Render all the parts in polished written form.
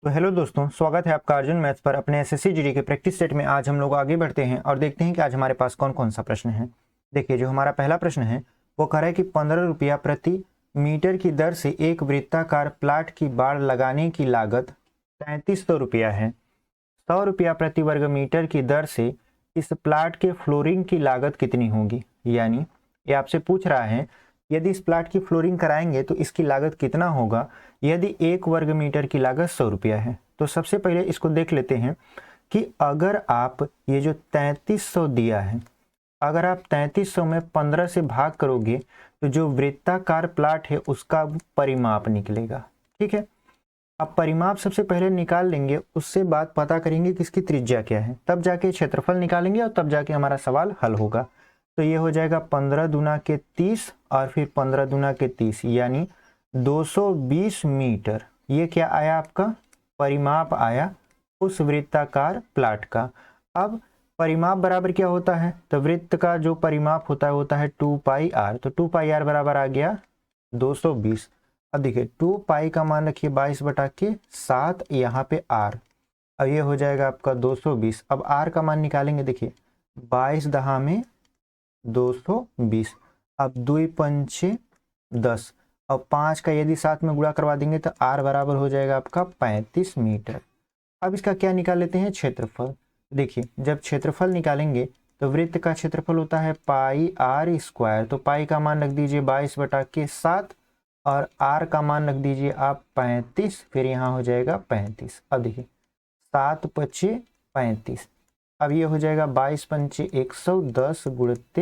तो हेलो दोस्तों, स्वागत है आपका अर्जुन मैथ्स पर अपने एसएससी जीडी के प्रैक्टिस सेट में। आज हम लोग आगे बढ़ते हैं और देखते हैं कि आज हमारे पास कौन कौन सा प्रश्न है। देखिए, जो हमारा पहला प्रश्न है वो कह रहा है कि 15 रुपया प्रति मीटर की दर से एक वृत्ताकार प्लाट की बाड़ लगाने की लागत 3300 रुपया है। 100 रुपया प्रति वर्ग मीटर की दर से इस प्लाट के फ्लोरिंग की लागत कितनी होगी। यानी ये आपसे पूछ रहा है यदि इस प्लाट की फ्लोरिंग कराएंगे तो इसकी लागत कितना होगा। यदि एक वर्ग मीटर की लागत 100 रुपया है तो सबसे पहले इसको देख लेते हैं कि अगर आप ये जो 3300 दिया है, अगर आप 3300 में 15 से भाग करोगे तो जो वृत्ताकार प्लाट है उसका परिमाप निकलेगा। ठीक है, अब परिमाप सबसे पहले निकाल लेंगे, उससे बात पता करेंगे कि इसकी त्रिज्या क्या है, तब जाके क्षेत्रफल निकालेंगे और तब जाके हमारा सवाल हल होगा। तो ये हो जाएगा 15 दूना के 30 और फिर 15 दूना के 30 यानी 220 मीटर। ये क्या आया, आपका परिमाप आया उस वृत्ताकार प्लाट का। अब परिमाप बराबर क्या होता है, तो वृत्त का जो परिमाप होता है 2 पाई आर। तो 2 पाई आर बराबर आ गया 220। अब देखिए 2 पाई का मान रखिए 22/7, यहाँ पे आर। अब ये हो जाएगा आपका 220। अब आर का मान निकालेंगे, देखिए 22 दहा में 220। अब 2 पंचे 10। अब 5 का यदि साथ में गुणा करवा देंगे तो आर बराबर हो जाएगा आपका 35 मीटर। अब इसका क्या निकाल लेते हैं, क्षेत्रफल। देखिए जब क्षेत्रफल निकालेंगे तो वृत्त का क्षेत्रफल होता है पाई आर स्क्वायर। तो पाई का मान रख दीजिए 22/7 और आर का मान रख दीजिए आप 35, फिर यहाँ हो जाएगा 35। अब देखिए 7 पचे 35। अब ये हो जाएगा 22 पंचे 110 गुणित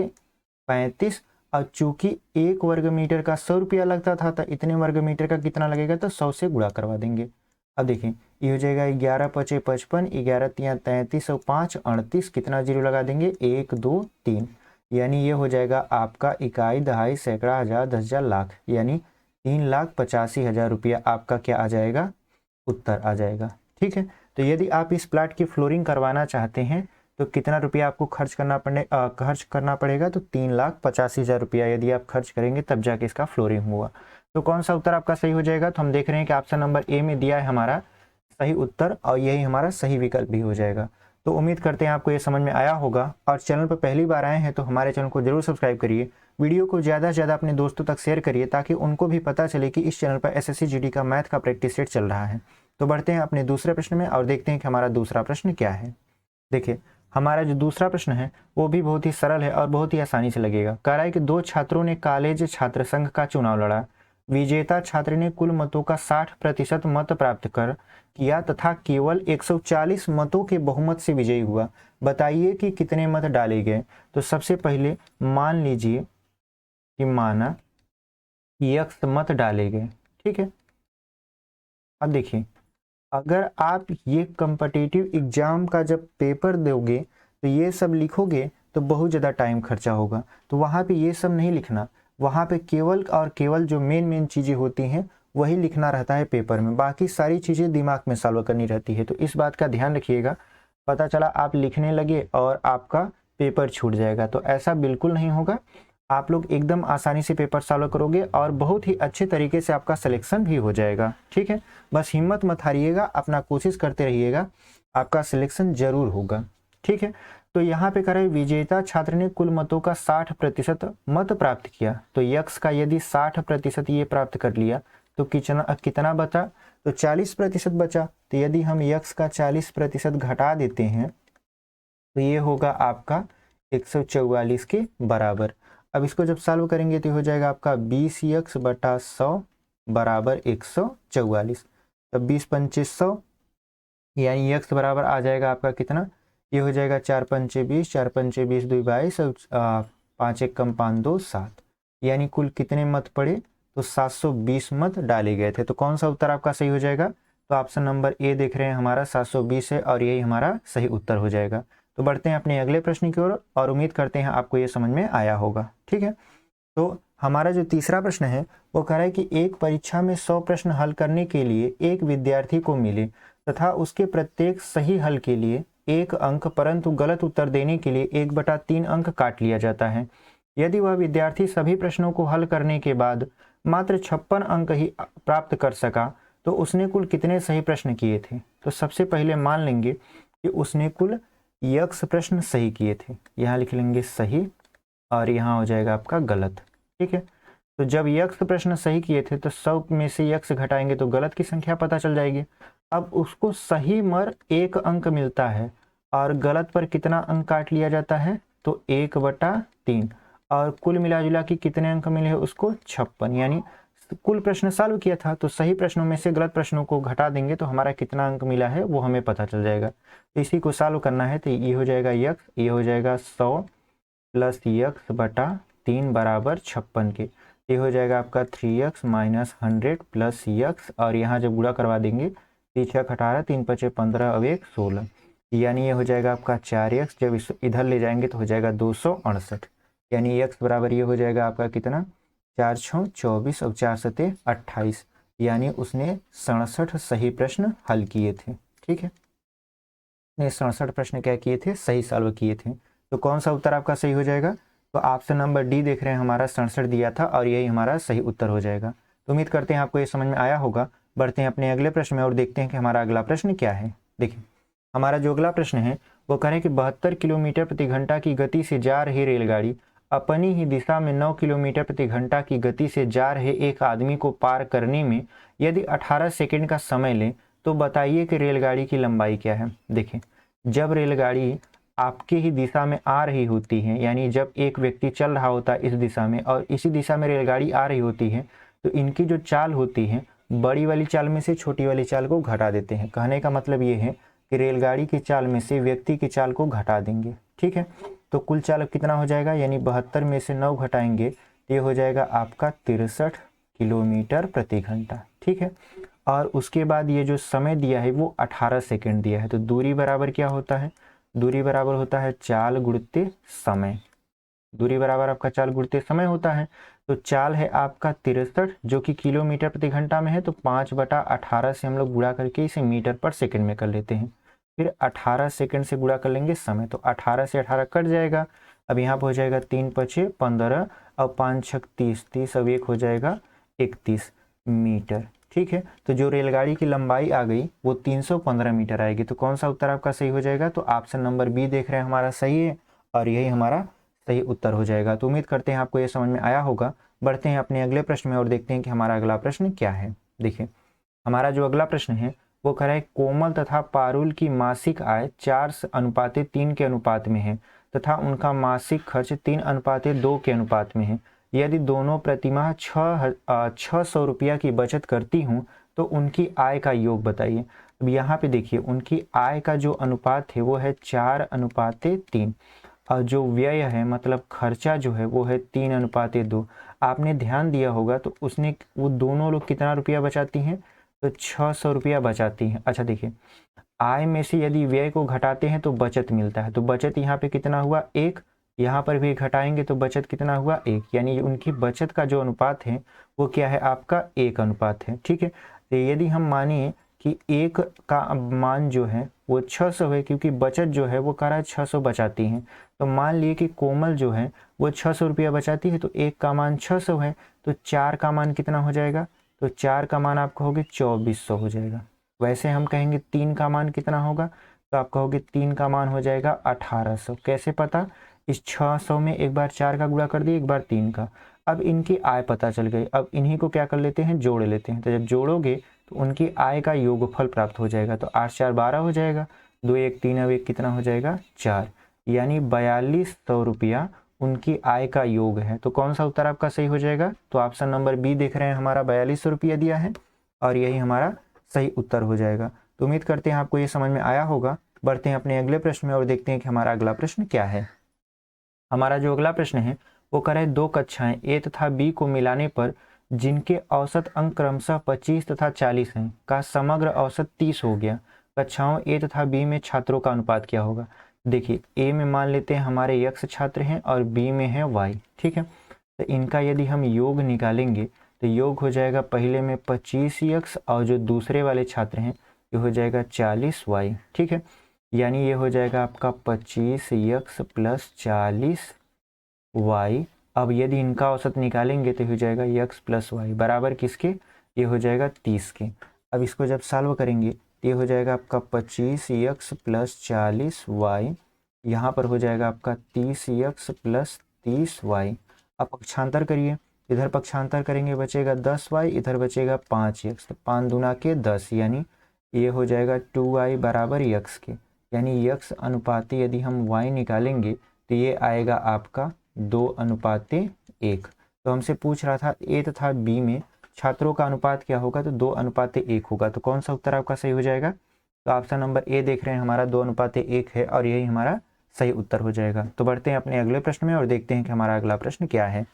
35। और चूंकि एक वर्ग मीटर का 100 रुपया लगता था तो इतने वर्ग मीटर का कितना लगेगा, तो 100 से गुणा करवा देंगे। अब देखिए ये हो जाएगा 11 पचे 55, 11 तिया 33 और 5 38, कितना जीरो लगा देंगे, 1 2 3। यानी ये हो जाएगा आपका इकाई दहाई सैकड़ा हजार 10,000 लाख, यानी 3,85,000 रुपया आपका क्या आ जाएगा, उत्तर आ जाएगा। ठीक है, तो यदि आप इस प्लाट की फ्लोरिंग करवाना चाहते हैं तो कितना रुपया आपको खर्च करना पड़ेगा, तो 3,85,000 रुपया यदि आप खर्च करेंगे तब जाके इसका फ्लोरिंग हुआ। तो कौन सा उत्तर आपका सही हो जाएगा, तो हम देख रहे हैं कि ऑप्शन नंबर ए में दिया है हमारा सही उत्तर और यही हमारा सही विकल्प भी हो जाएगा। तो उम्मीद करते हैं आपको ये समझ में आया होगा, और चैनल पर पहली बार आए हैं तो हमारे चैनल को जरूर सब्सक्राइब करिए, वीडियो को ज़्यादा से ज़्यादा अपने दोस्तों तक शेयर करिए ताकि उनको भी पता चले कि इस चैनल पर एसएससी जीडी का मैथ का प्रैक्टिस सेट चल रहा है। तो बढ़ते हैं अपने दूसरे प्रश्न में और देखते हैं कि हमारा दूसरा प्रश्न क्या है। देखिए हमारा जो दूसरा प्रश्न है वो भी बहुत ही सरल है और बहुत ही आसानी से लगेगा। कह रहा है कि दो छात्रों ने कॉलेज छात्र संघ का चुनाव लड़ा। विजेता छात्र ने कुल मतों का 60% मत प्राप्त कर किया तथा केवल 140 मतों के बहुमत से विजयी हुआ। बताइए कि कितने मत डाले गए। तो सबसे पहले मान लीजिए कि माना x मत डाले गए। ठीक है, अब देखिए अगर आप ये कॉम्पिटिटिव एग्जाम का जब पेपर दोगे तो ये सब लिखोगे तो बहुत ज़्यादा टाइम खर्चा होगा। तो वहाँ पे ये सब नहीं लिखना, वहाँ पे केवल और केवल जो मेन चीज़ें होती हैं वही लिखना रहता है पेपर में, बाकी सारी चीज़ें दिमाग में सॉल्व करनी रहती है। तो इस बात का ध्यान रखिएगा, पता चला आप लिखने लगे और आपका पेपर छूट जाएगा, तो ऐसा बिल्कुल नहीं होगा। आप लोग एकदम आसानी से पेपर सॉल्व करोगे और बहुत ही अच्छे तरीके से आपका सिलेक्शन भी हो जाएगा। ठीक है, बस हिम्मत मत हारिएगा, अपना कोशिश करते रहिएगा, आपका सिलेक्शन जरूर होगा। ठीक है, तो यहाँ पे कह रहे विजेता छात्र ने कुल मतों का 60% मत प्राप्त किया। तो यक्स का यदि 60% ये प्राप्त कर लिया तो कितना बचा, तो 40% बचा। तो यदि हम यक्स का 40% घटा देते हैं तो ये होगा आपका 144 के बराबर। अब इसको जब सॉल्व करेंगे तो हो जाएगा आपका 20x/100 बराबर 144। तब 20 पंचे 100 यानी x बराबर आ जाएगा आपका कितना, ये हो जाएगा 4 पंचे 20, 4 पंचे 20 2 22 और 5 1 कम 5 2 7, यानी कुल कितने मत पड़े, तो 720 मत डाले गए थे। तो कौन सा उत्तर आपका सही हो जाएगा, तो ऑप्शन नंबर ए देख रहे हैं हमारा 720 है और यही हमारा सही उत्तर हो जाएगा। तो बढ़ते हैं अपने अगले प्रश्न की ओर और उम्मीद करते हैं आपको ये समझ में आया होगा। ठीक है, तो हमारा जो तीसरा प्रश्न है वो कह रहा है कि एक परीक्षा में 100 प्रश्न हल करने के लिए एक विद्यार्थी को मिले तथा उसके प्रत्येक सही हल के लिए 1 अंक, परंतु गलत उत्तर देने के लिए 1/3 अंक काट लिया जाता है। यदि वह विद्यार्थी सभी प्रश्नों को हल करने के बाद मात्र 56 अंक ही प्राप्त कर सका तो उसने कुल कितने सही प्रश्न किए थे। तो सबसे पहले मान लेंगे कि उसने कुल यक्स प्रश्न सही किए थे, यहाँ लिख लेंगे सही और यहाँ हो जाएगा आपका गलत। ठीक है, तो जब यक्स प्रश्न सही किए थे तो 100 में से यक्स घटाएंगे तो गलत की संख्या पता चल जाएगी। अब उसको सही पर 1 अंक मिलता है और गलत पर कितना अंक काट लिया जाता है, तो 1/3, और कुल मिला जुला के कितने अंक मिले हैं उसको 56। यानी कुल प्रश्न सॉल्व किया था तो सही प्रश्नों में से गलत प्रश्नों को घटा देंगे तो हमारा कितना अंक मिला है वो हमें पता चल जाएगा। तो इसी को सॉल्व करना है, तो ये हो जाएगा यक्स, ये हो जाएगा 100 प्लस यक्स/3 बराबर 56 के। ये हो जाएगा आपका 3x माइनस 100 प्लस यक्स, और यहाँ जब गुणा करवा देंगे 3×6 = 18, 3×5 = 15 और 1 16, यानी ये हो जाएगा आपका 4x। जब इस इधर ले जाएंगे तो हो जाएगा 268, यानी x बराबर ये हो जाएगा आपका कितना 4×6 = 24 और 4×7 = 28, यानी उसने 67 सही प्रश्न हल किए थे। ठीक है, ने 67 प्रश्न क्या किए थे, सही सॉल्व किए थे। तो कौन सा उत्तर आपका सही हो जाएगा, तो ऑप्शन नंबर डी देख रहे हैं, हमारा 67 दिया था और यही हमारा सही उत्तर हो जाएगा। तो उम्मीद करते हैं आपको ये समझ में आया होगा। बढ़ते हैं अपने अगले प्रश्न में और देखते हैं कि हमारा अगला प्रश्न क्या है। देखिए हमारा जो अगला प्रश्न है वो कह रहे हैं कि 72 किलोमीटर प्रति घंटा की गति से जा रही रेलगाड़ी अपनी ही दिशा में 9 किलोमीटर प्रति घंटा की गति से जा रहे एक आदमी को पार करने में यदि 18 सेकंड का समय ले तो बताइए कि रेलगाड़ी की लंबाई क्या है। देखिए जब रेलगाड़ी आपकी ही दिशा में आ रही होती है, यानी जब एक व्यक्ति चल रहा होता है इस दिशा में और इसी दिशा में रेलगाड़ी आ रही होती है, तो इनकी जो चाल होती है बड़ी वाली चाल में से छोटी वाली चाल को घटा देते हैं। कहने का मतलब ये है कि रेलगाड़ी की चाल में से व्यक्ति की चाल को घटा देंगे। ठीक है, तो कुल चाल कितना हो जाएगा, यानी 72 में से 9 घटाएंगे तो ये हो जाएगा आपका 63 किलोमीटर प्रति घंटा। ठीक है, और उसके बाद ये जो समय दिया है वो 18 सेकंड दिया है। तो दूरी बराबर क्या होता है, दूरी बराबर होता है चाल गुणित समय। दूरी बराबर आपका चाल गुणित समय होता है। तो चाल है आपका 63 जो कि किलोमीटर प्रति घंटा में है, तो 5/18 से हम लोग गुणा करके इसे मीटर पर सेकंड में कर लेते हैं। फिर 18 सेकंड से गुणा कर लेंगे समय, तो 18 से 18 कट जाएगा। अब यहाँ पर हो जाएगा 3×5 = 15 और 5×6 = 30, 30 अब 1 हो जाएगा 31 मीटर। ठीक है, तो जो रेलगाड़ी की लंबाई आ गई वो 315 मीटर आएगी। तो कौन सा उत्तर आपका सही हो जाएगा, तो ऑप्शन नंबर बी देख रहे हैं हमारा सही है और यही हमारा सही उत्तर हो जाएगा। तो उम्मीद करते हैं आपको ये समझ में आया होगा। बढ़ते हैं अपने अगले प्रश्न में और देखते हैं कि हमारा अगला प्रश्न क्या है। देखिए हमारा जो अगला प्रश्न है वो कह रहा है कोमल तथा पारुल की मासिक आय 4:3 के अनुपात में है तथा उनका मासिक खर्च 3:2 के अनुपात में है। यदि दोनों प्रतिमाह 600 रुपया की बचत करती हूँ तो उनकी आय का योग बताइए। अब यहाँ पे देखिए उनकी आय का जो अनुपात है वो है 4:3 और जो व्यय है मतलब खर्चा जो है वो है 3:2। आपने ध्यान दिया होगा तो उसने वो दोनों लोग कितना रुपया बचाती हैं, तो 600 रुपया बचाती हैं। अच्छा देखिए आय में से यदि व्यय को घटाते हैं तो बचत मिलता है, तो बचत यहाँ पे कितना हुआ 1, यहाँ पर भी घटाएंगे तो बचत कितना हुआ 1, यानी उनकी बचत का जो अनुपात है वो क्या है आपका 1 अनुपात है। ठीक है, तो यदि हम मानिए कि 1 का मान जो है वो 600 है क्योंकि बचत जो है वो कह रहा है 600 बचाती हैं, तो मान लिए कि कोमल जो है वो 600 रुपया बचाती है तो 1 का मान 600 है, तो 4 का मान कितना हो जाएगा, तो 4 का मान आप कहोगे 2400 हो जाएगा। वैसे हम कहेंगे 3 का मान कितना होगा, तो आप कहोगे 3 का मान हो जाएगा 1800। कैसे पता, इस 600 में एक बार 4 का गुणा कर दिए, एक बार 3 का। अब इनकी आय पता चल गई, अब इन्हीं को क्या कर लेते हैं जोड़ लेते हैं। तो जब जोड़ोगे तो उनकी आय का योगफल प्राप्त हो जाएगा, तो 8 4 12 हो जाएगा, 2 1 3 अब 1 कितना हो जाएगा 4, यानी 4200 रुपया उनकी आय का योग है। तो कौन सा उत्तर आपका सही हो जाएगा, तो ऑप्शन नंबर बी देख रहे हैं हमारा 4200 रुपया दिया है और यही हमारा सही उत्तर हो जाएगा। तो उम्मीद करते हैं आपको ये समझ में आया होगा। बढ़ते हैं अपने अगले प्रश्न में और देखते हैं कि हमारा अगला प्रश्न क्या है। हमारा जो अगला प्रश्न है वो कह रहा है 2 कक्षाएं ए तथा बी को मिलाने पर जिनके औसत अंक क्रमशः 25 तथा 40 हैं का समग्र औसत 30 हो गया। कक्षाओं ए तथा बी में छात्रों का अनुपात क्या होगा। देखिए ए में मान लेते हैं हमारे यक्स छात्र हैं और बी में है वाई। ठीक है, तो इनका यदि हम योग निकालेंगे तो योग हो जाएगा पहले में 25 यक्स और जो दूसरे वाले छात्र हैं ये हो जाएगा 40 वाई। ठीक है, यानी ये हो जाएगा आपका 25 यक्स प्लस 40 वाई। अब यदि इनका औसत निकालेंगे तो हो जाएगा यक्स प्लस वाई बराबर किसके, ये हो जाएगा 30 के। अब इसको जब सॉल्व करेंगे तो ये हो जाएगा आपका 25x प्लस 40y, यहाँ पर हो जाएगा आपका 30x प्लस 30y। अब पक्षांतर करिए, इधर पक्षांतर करेंगे बचेगा 10y, इधर बचेगा 5x, तो 5 दूना के 10, यानी ये हो जाएगा 2y बराबर x के, यानी x अनुपाते यदि हम y निकालेंगे तो ये आएगा आपका 2:1। तो हमसे पूछ रहा था ए तथा बी में छात्रों का अनुपात क्या होगा, तो 2:1 होगा। तो कौन सा उत्तर आपका सही हो जाएगा, तो ऑप्शन नंबर ए देख रहे हैं हमारा 2:1 है और यही हमारा सही उत्तर हो जाएगा। तो बढ़ते हैं अपने अगले प्रश्न में और देखते हैं कि हमारा अगला प्रश्न क्या है।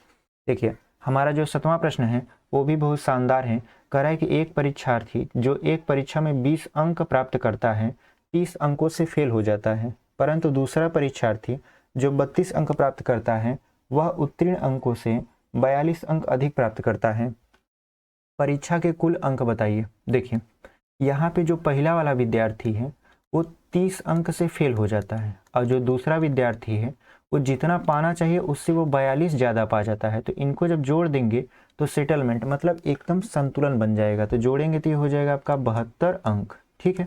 देखिए हमारा जो 7वां प्रश्न है वो भी बहुत शानदार है। कह रहा है कि एक परीक्षार्थी जो एक परीक्षा में 20 अंक प्राप्त करता है 30 अंकों से फेल हो जाता है, परंतु दूसरा परीक्षार्थी जो 32 अंक प्राप्त करता है वह उत्तीर्ण अंकों से 42 अंक अधिक प्राप्त करता है। परीक्षा के कुल अंक बताइए। देखिए यहाँ पे जो पहला वाला विद्यार्थी है वो 30 अंक से फेल हो जाता है और जो दूसरा विद्यार्थी है वो जितना पाना चाहिए उससे वो 42 ज़्यादा पा जाता है। तो इनको जब जोड़ देंगे तो सेटलमेंट मतलब एकदम संतुलन बन जाएगा। तो जोड़ेंगे तो ये हो जाएगा आपका 72 अंक। ठीक है,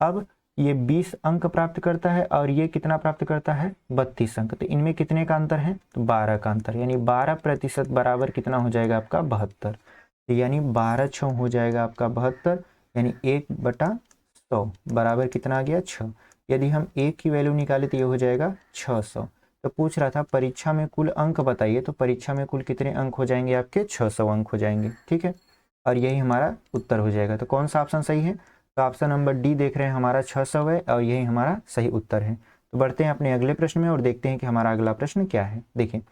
अब ये 20 अंक प्राप्त करता है और ये कितना प्राप्त करता है 32 अंक। तो इनमें कितने का अंतर है, तो 12 का अंतर, यानी 12% बराबर कितना हो जाएगा आपका 72। तो यानी 12 6 हो जाएगा आपका 72, यानी 1/100 बराबर कितना आ गया 6। यदि हम 1 की वैल्यू निकाले तो ये हो जाएगा 600। तो पूछ रहा था परीक्षा में कुल अंक बताइए, तो परीक्षा में कुल कितने अंक हो जाएंगे आपके 600 अंक हो जाएंगे। ठीक है, और यही हमारा उत्तर हो जाएगा। तो कौन सा ऑप्शन सही है, तो ऑप्शन नंबर डी देख रहे हैं हमारा 600 है और यही हमारा सही उत्तर है। तो बढ़ते हैं अपने अगले प्रश्न में और देखते हैं कि हमारा अगला प्रश्न क्या है। देखिए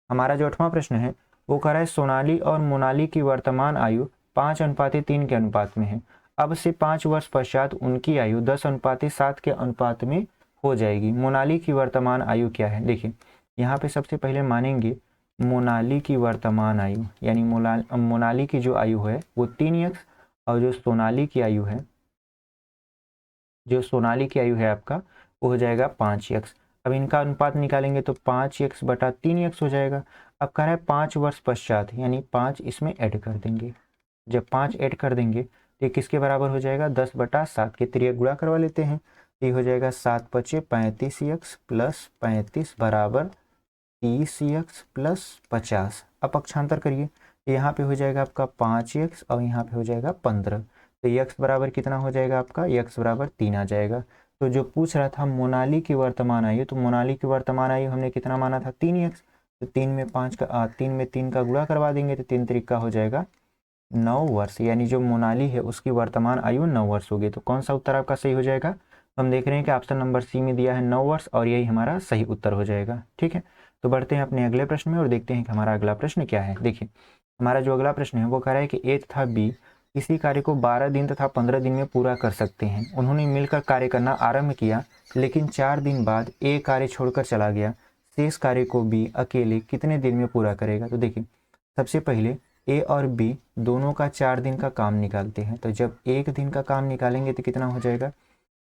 हमारा जो 8वां प्रश्न है वो कह रहा है सोनाली और मोनाली की वर्तमान आयु 5:3 के अनुपात में है। अब से 5 वर्ष पश्चात उनकी आयु 10:7 के अनुपात में हो जाएगी। मोनाली की वर्तमान आयु क्या है। देखिए यहाँ पे सबसे पहले मानेंगे मोनाली की वर्तमान आयु, यानी मोनाली की जो आयु है वो 3x और जो सोनाली की आयु है आपका वो हो जाएगा 5x। अब इनका अनुपात निकालेंगे तो 5x/3x हो जाएगा। अब कह रहा है 5 वर्ष पश्चात, यानी 5 इसमें ऐड कर देंगे। जब 5 ऐड कर देंगे तो ये किसके बराबर हो जाएगा 10/7 के त्रिय गुणा करवा लेते हैं। ये हो जाएगा 7 × 5 = 35x प्लस 35 बराबर 30x प्लस 50। अब पक्षांतर करिए, यहाँ पे हो जाएगा आपका 5x और यहाँ पे हो जाएगा 15। तो x बराबर कितना हो जाएगा आपका, x बराबर 3 आ जाएगा। तो जो पूछ रहा था मोनाली की वर्तमान आयु, तो मोनाली की वर्तमान आयु हमने कितना माना था 3x। तो 3 में 3 का गुणा करवा देंगे तो 3 त्रिका हो जाएगा 9 वर्ष, यानी जो मोनाली है उसकी वर्तमान आयु 9 वर्ष होगी। तो कौन सा उत्तर आपका सही हो जाएगा, हम देख रहे हैं कि ऑप्शन नंबर सी में दिया है 9 वर्ष और यही हमारा सही उत्तर हो जाएगा। ठीक है, तो बढ़ते हैं अपने अगले प्रश्न में और देखते हैं कि हमारा अगला प्रश्न क्या है। देखिए हमारा जो अगला प्रश्न है वो कह रहा है कि ए तथा बी इसी कार्य को 12 दिन तथा 15 दिन में पूरा कर सकते हैं। उन्होंने मिलकर कार्य करना आरंभ किया, लेकिन 4 दिन बाद ए कार्य छोड़कर चला गया। शेष कार्य को बी अकेले कितने दिन में पूरा करेगा। तो देखिए सबसे पहले ए और बी दोनों का 4 दिन का काम निकालते हैं। तो जब 1 दिन का काम निकालेंगे तो कितना हो जाएगा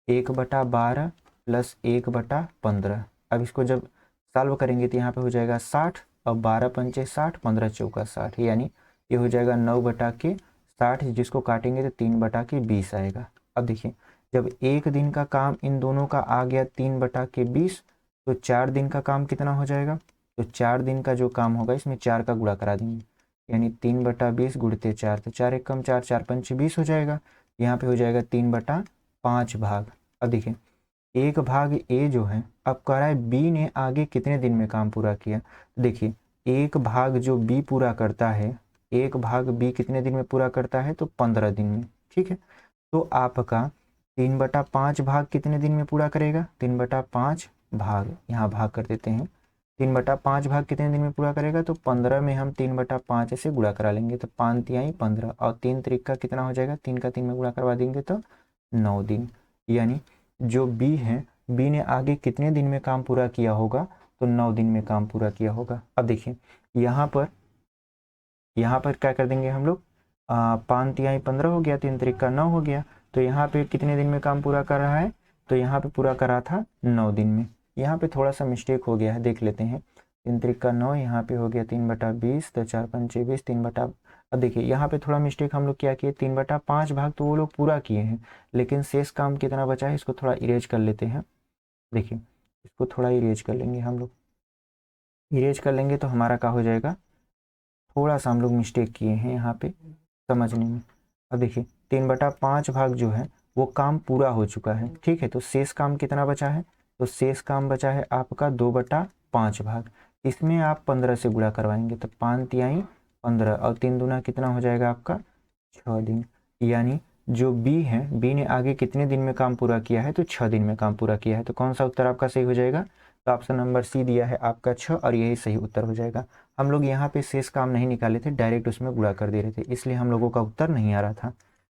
1/12 प्लस 1/15। अब इसको जब सॉल्व करेंगे तो यहाँ पे हो जाएगा 60 और 12 पंचे 60, 15 चौका 60, यानी ये हो जाएगा 9/60, जिसको काटेंगे तो 3/20 आएगा। अब देखिए जब 1 दिन का काम इन दोनों का आ गया 3/20, तो 4 दिन का काम कितना हो जाएगा, तो 4 दिन का जो काम होगा इसमें 4 का गुणा करा देंगे, यानी 3/20 गुणते 4, तो 4 × 1 = 4, 4 × 5 = 20 हो जाएगा। यहाँ पे हो जाएगा 3/5 भाग। अब देखिए 1 भाग ए जो है, अब कह रहा है बी ने आगे कितने दिन में काम पूरा किया। देखिए 1 भाग जो बी पूरा करता है, 1 भाग बी कितने दिन में पूरा करता है, तो 15 दिन में। ठीक है, तो आपका 3/5 भाग कितने दिन में पूरा करेगा, 3/5 भाग, यहाँ भाग कर देते हैं, 3/5 भाग कितने दिन में पूरा करेगा, तो 15 में हम 3/5 से गुणा करा लेंगे, तो 5 × 15 और 3 त्रिका कितना हो जाएगा, 3 का 3 में गुणा करवा देंगे तो 9 दिन। यानी जो बी है, बी ने आगे कितने दिन में काम पूरा किया होगा, तो 9 दिन में काम पूरा किया होगा। अब देखिए यहाँ पर क्या कर देंगे हम लोग, 5 × 15 हो गया, 3 त्रिका 9 हो गया। तो यहाँ पे कितने दिन में काम पूरा कर रहा है, तो यहाँ पे पूरा करा था 9 दिन में। यहाँ पे थोड़ा सा मिस्टेक हो गया है, देख लेते हैं। 3 त्रिका 9, यहाँ पे हो गया 3/20, तो 4 × 5 = 20, अब देखिए यहाँ पे थोड़ा मिस्टेक हम लोग क्या किए, 3/5 भाग तो वो लोग पूरा किए हैं, लेकिन शेष काम कितना बचा है इसको थोड़ा इरेज कर लेते हैं। देखिए इसको थोड़ा इरेज कर लेंगे हम लोग, इरेज कर लेंगे तो हमारा क्या हो जाएगा, थोड़ा सा हम लोग मिस्टेक किए हैं यहाँ पे समझने में। अब देखिए 3/5 भाग जो है वो काम पूरा हो चुका है, ठीक है। तो शेष काम कितना बचा है, तो शेष काम बचा है आपका 2/5 भाग। इसमें आप 15 से गुणा करवाएंगे तो 5 तिहाई 15 और 3 दूना कितना हो जाएगा आपका 6 दिन। यानी जो बी है, बी ने आगे कितने दिन में काम पूरा किया है, तो 6 दिन में काम पूरा किया है। तो कौन सा उत्तर आपका सही हो जाएगा, तो ऑप्शन नंबर सी दिया है आपका 6 और यही सही उत्तर हो जाएगा। हम लोग यहाँ पे शेष काम नहीं निकाले थे, डायरेक्ट उसमें गुणा कर दे रहे थे, इसलिए हम लोगों का उत्तर नहीं आ रहा था।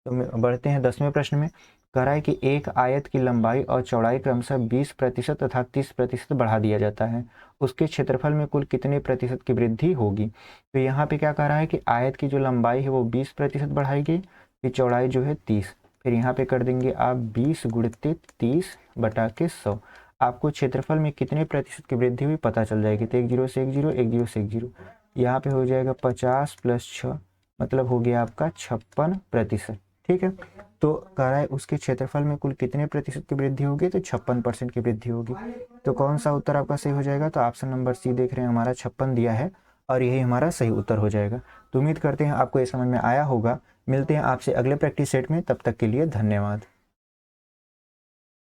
तो बढ़ते हैं 10वें प्रश्न में। कह रहा है कि एक आयत की लंबाई और चौड़ाई क्रमशः 20% तथा 30% बढ़ा दिया जाता है, उसके क्षेत्रफल में कुल कितने प्रतिशत की वृद्धि होगी। तो यहाँ पे क्या कह रहा है कि आयत की जो लंबाई है वो 20% बढ़ाई गई, फिर चौड़ाई जो है 30, फिर यहाँ पे कर देंगे आप 20 गुणित 30/100। आपको क्षेत्रफल में कितने प्रतिशत की वृद्धि हुई पता चल जाएगी। तो 1 0 से 1 0, 1 0 से 1 0, यहाँ पे हो जाएगा 50 + 6, मतलब हो गया आपका 56%, ठीक है। तो कह रहा है उसके क्षेत्रफल में कुल कितने प्रतिशत की वृद्धि होगी, तो 56% की वृद्धि होगी। तो कौन सा उत्तर आपका सही हो जाएगा, तो ऑप्शन नंबर सी देख रहे हैं हमारा 56 दिया है और यही हमारा सही उत्तर हो जाएगा। तो उम्मीद करते हैं आपको ये समझ में आया होगा। मिलते हैं आपसे अगले प्रैक्टिस सेट में, तब तक के लिए धन्यवाद।